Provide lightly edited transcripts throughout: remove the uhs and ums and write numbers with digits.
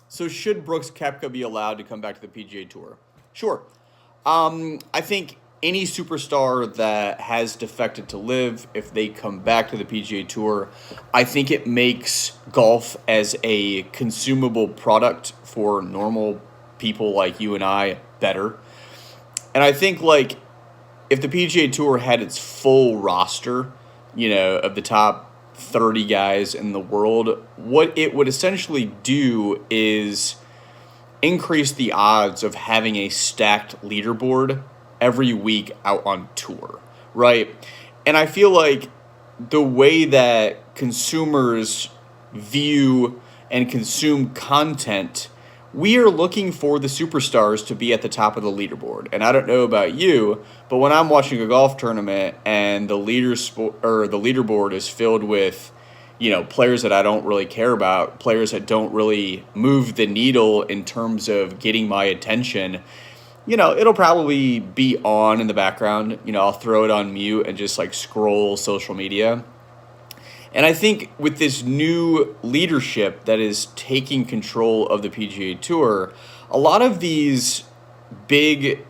So should Brooks Koepka be allowed to come back to the PGA Tour? Sure. I think any superstar that has defected to live, if they come back to the PGA Tour, I think it makes golf as a consumable product for normal people like you and I better. And I think like if the PGA Tour had its full roster, of the top 30 guys in the world, what it would essentially do is increase the odds of having a stacked leaderboard every week out on tour, right? And I feel like the way that consumers view and consume content, we are looking for the superstars to be at the top of the leaderboard. And I don't know about you, but when I'm watching a golf tournament and the leaderboard is filled with players that I don't really care about, players that don't really move the needle in terms of getting my attention, it'll probably be on in the background. I'll throw it on mute and just like scroll social media. And I think with this new leadership that is taking control of the PGA Tour, a lot of these big,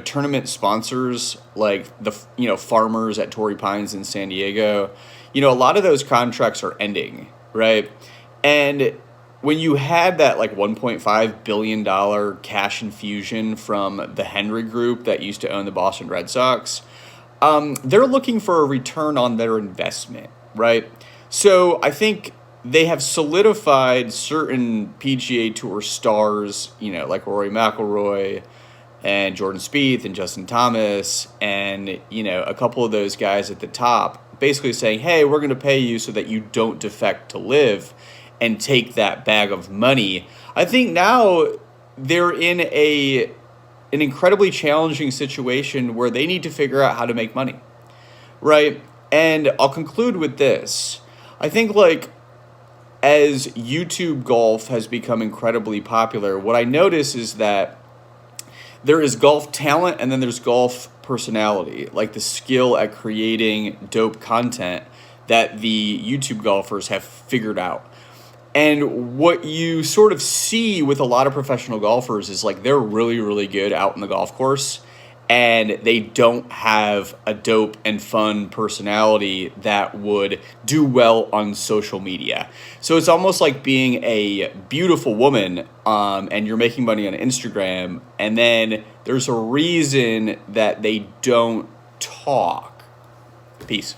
tournament sponsors like the, farmers at Torrey Pines in San Diego, a lot of those contracts are ending, right? And when you had that like $1.5 billion cash infusion from the Henry Group that used to own the Boston Red Sox, they're looking for a return on their investment, right? So I think they have solidified certain PGA Tour stars, like Rory McIlroy and Jordan Spieth and Justin Thomas and, a couple of those guys at the top, basically saying, hey, we're going to pay you so that you don't defect to live and take that bag of money. I think now they're in an incredibly challenging situation where they need to figure out how to make money, right? And I'll conclude with this. I think like as YouTube golf has become incredibly popular, what I notice is that there is golf talent and then there's golf personality, like the skill at creating dope content that the YouTube golfers have figured out. And what you sort of see with a lot of professional golfers is like they're really, really good out in the golf course and they don't have a dope and fun personality that would do well on social media. So it's almost like being a beautiful woman and you're making money on Instagram, and then there's a reason that they don't talk. Peace.